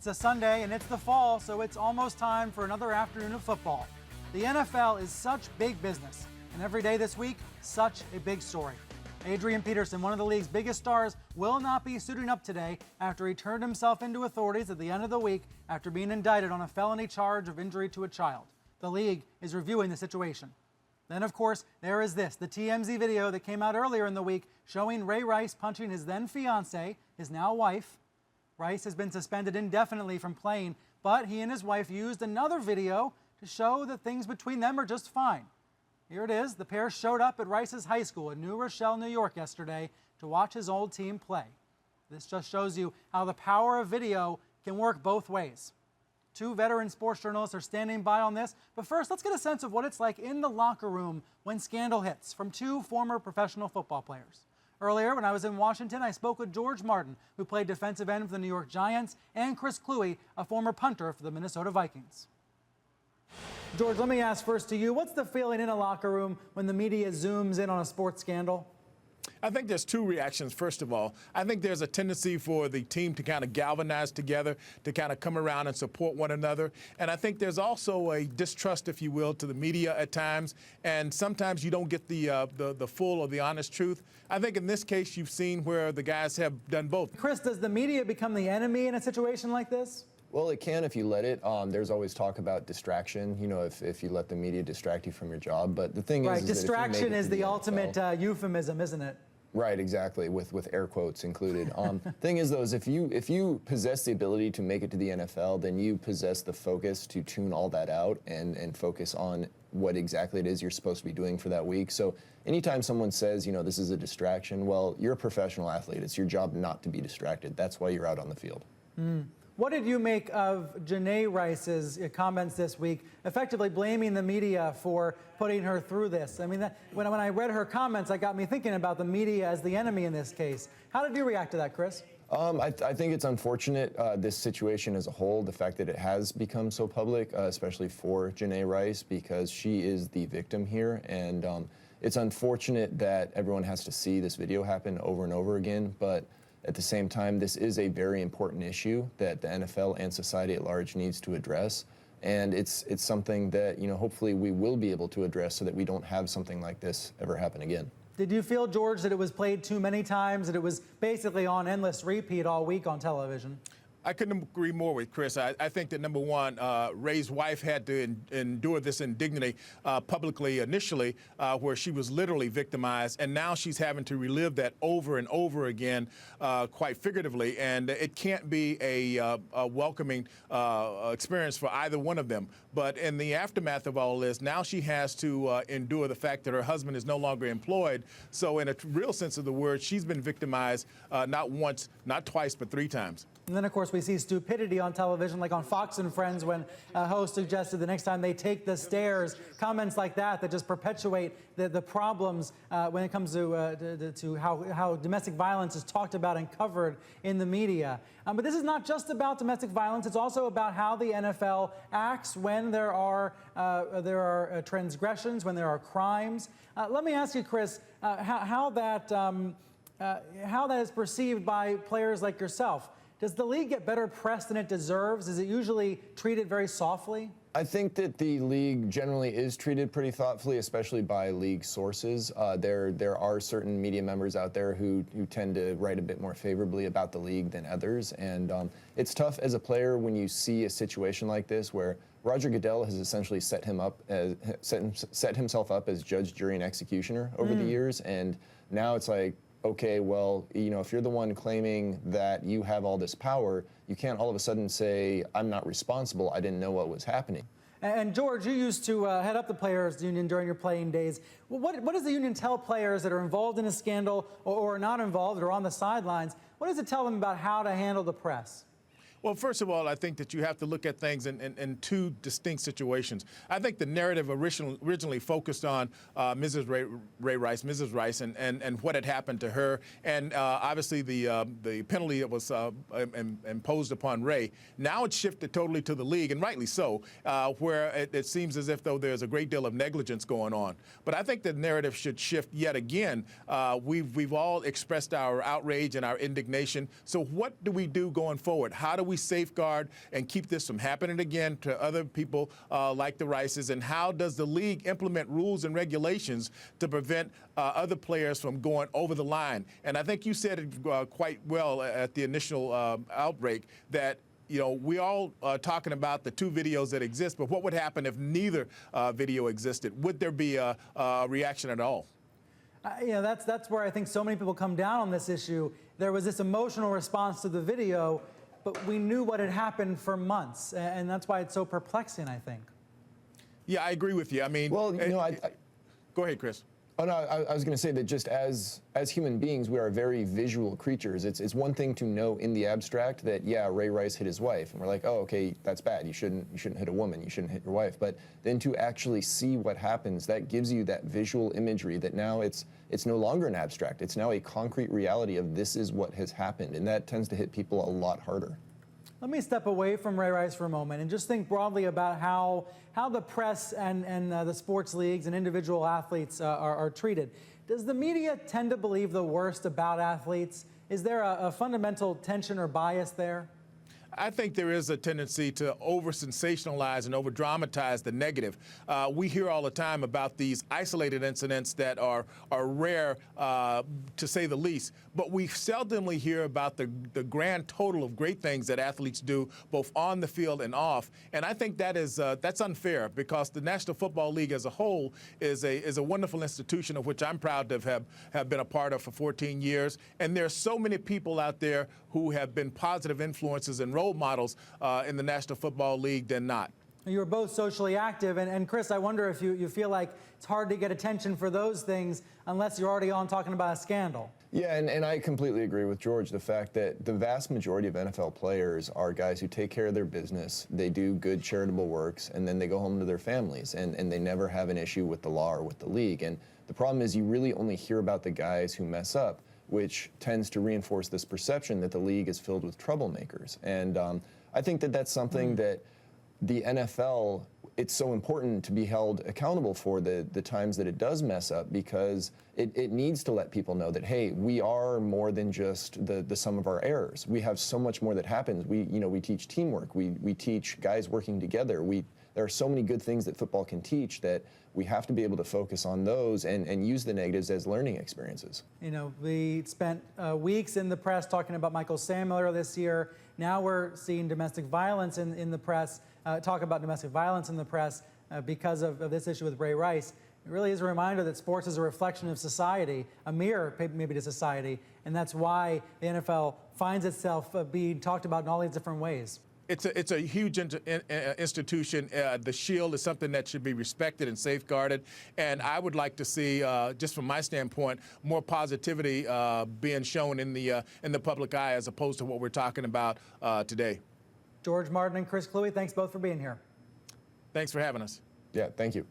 It's a Sunday and it's the fall, so it's almost time for another afternoon of football. The NFL is such big business, and every day this week, such a big story. Adrian Peterson, one of the league's biggest stars, will not be suiting up today after he turned himself into authorities at the end of the week after being indicted on a felony charge of injury to a child. The league is reviewing the situation. Then, of course, there is this, the TMZ video that came out earlier in the week showing Ray Rice punching his then fiancée, his now wife. Rice has been suspended indefinitely from playing, but he and his wife used another video to show that things between them are just fine. Here it is. The pair showed up at Rice's high school in New Rochelle, New York yesterday to watch his old team play. This just shows you how the power of video can work both ways. Two veteran sports journalists are standing by on this, but first let's get a sense of what it's like in the locker room when scandal hits from two former professional football players. Earlier, when I was in Washington, I spoke with George Martin, who played defensive end for the New York Giants, and Chris Kluwe, a former punter for the Minnesota Vikings. George, let me ask first to you, what's the feeling in a locker room when the media zooms in on a sports scandal? I think there's two reactions. First of all, I think there's a tendency for the team to kind of galvanize together, to kind of come around and support one another. And I think there's also a distrust, if you will, to the media at times. And sometimes you don't get the full or the honest truth. I think in this case, you've seen where the guys have done both. Chris, does the media become the enemy in a situation like this? Well, it can if you let it. There's always talk about distraction, you know, if you let the media distract you from your job. But the thing is distraction is the ultimate euphemism, isn't it? Right, exactly, with air quotes included. Thing is, though, is if you possess the ability to make it to the NFL, then you possess the focus to tune all that out and focus on what exactly it is you're supposed to be doing for that week. So anytime someone says, you know, this is a distraction, well, you're a professional athlete. It's your job not to be distracted. That's why you're out on the field. What did you make of Janae Rice's comments this week, effectively blaming the media for putting her through this? I mean, when I read her comments, that got me thinking about the media as the enemy in this case. How did you react to that, Chris? I think it's unfortunate, this situation as a whole, the fact that it has become so public, especially for Janae Rice, because she is the victim here. And it's unfortunate that everyone has to see this video happen over and over again. But at the same time, this is a very important issue that the NFL and society at large needs to address. And it's something that, you know, hopefully we will be able to address so that we don't have something like this ever happen again. Did you feel, George, that it was played too many times, that it was basically on endless repeat all week on television? I couldn't agree more with Chris. I think that, number one, Ray's wife had to endure this indignity publicly initially, where she was literally victimized, and now she's having to relive that over and over again, quite figuratively, and it can't be a welcoming experience for either one of them. But in the aftermath of all this, now she has to endure the fact that her husband is no longer employed. So in a real sense of the word, she's been victimized not once, not twice, but 3 times. And then, of course, we see stupidity on television, like on Fox and Friends, when a host suggested the next time they take the stairs, comments like that just perpetuate the problems when it comes to how domestic violence is talked about and covered in the media. But this is not just about domestic violence. It's also about how the NFL acts when there are transgressions, when there are crimes. Let me ask you, Chris, how that is perceived by players like yourself. Does the league get better press than it deserves? Is it usually treated very softly? I think that the league generally is treated pretty thoughtfully, especially by league sources. There are certain media members out there who tend to write a bit more favorably about the league than others. And it's tough as a player when you see a situation like this where Roger Goodell has essentially set himself up as judge, jury, and executioner over the years. And now it's like, okay, well, you know, if you're the one claiming that you have all this power, you can't all of a sudden say, I'm not responsible, I didn't know what was happening. And George, you used to head up the players' union during your playing days. What does the union tell players that are involved in a scandal or are not involved or on the sidelines? What does it tell them about how to handle the press? Well, first of all, I think that you have to look at things in two distinct situations. I think the narrative originally focused on Mrs. Ray Rice, Mrs. Rice, and what had happened to her, and obviously the penalty that was imposed upon Ray. Now it's shifted totally to the league, and rightly so, where it seems as if though there's a great deal of negligence going on. But I think the narrative should shift yet again. We've all expressed our outrage and our indignation. So what do we do going forward? How do we safeguard and keep this from happening again to other people like the Rices? And how does the league implement rules and regulations to prevent other players from going over the line? And I think you said it quite well at the initial outbreak that we all are talking about the two videos that exist, but what would happen if neither video existed? Would there be a reaction at all? That's where I think so many people come down on this issue. There was this emotional response to the video, but we knew what had happened for months, and that's why it's so perplexing, I think. Yeah, I agree with you. I mean, well, go ahead, Chris. Oh, no, I was going to say that just as human beings, we are very visual creatures. It's one thing to know in the abstract that, yeah, Ray Rice hit his wife, and we're like, oh, okay, that's bad. You shouldn't hit a woman. You shouldn't hit your wife. But then to actually see what happens, that gives you that visual imagery that now it's no longer an abstract. It's now a concrete reality of this is what has happened, and that tends to hit people a lot harder. Let me step away from Ray Rice for a moment and just think broadly about how the press and the sports leagues and individual athletes are treated. Does the media tend to believe the worst about athletes? Is there a fundamental tension or bias there? I think there is a tendency to over-sensationalize and over-dramatize the negative. We hear all the time about these isolated incidents that are rare, to say the least, but we seldomly hear about the grand total of great things that athletes do, both on the field and off. And I think that is that's unfair, because the National Football League as a whole is a wonderful institution of which I'm proud to have been a part of for 14 years. And there are so many people out there who have been positive influences and role models in the National Football League than not. You were both socially active, and Chris, I wonder if you feel like it's hard to get attention for those things unless you're already on talking about a scandal. Yeah, and I completely agree with George. The fact that the vast majority of NFL players are guys who take care of their business, they do good charitable works, and then they go home to their families, and they never have an issue with the law or with the league. And the problem is you really only hear about the guys who mess up, which tends to reinforce this perception that the league is filled with troublemakers. And I think that that's something that the NFL, it's so important to be held accountable for the times that it does mess up, because it needs to let people know that, hey, we are more than just the sum of our errors. We have so much more that happens. We teach teamwork. We teach guys working together. There are so many good things that football can teach that we have to be able to focus on those and use the negatives as learning experiences. We spent weeks in the press talking about Michael Sam earlier this year. Now we're seeing domestic violence in the press, talk about domestic violence in the press because of this issue with Ray Rice. It really is a reminder that sports is a reflection of society, a mirror maybe to society, and that's why the NFL finds itself being talked about in all these different ways. It's a huge institution. The Shield is something that should be respected and safeguarded. And I would like to see, just from my standpoint, more positivity being shown in the public eye as opposed to what we're talking about today. George Martin and Chris Kluwe, thanks both for being here. Thanks for having us. Yeah, thank you.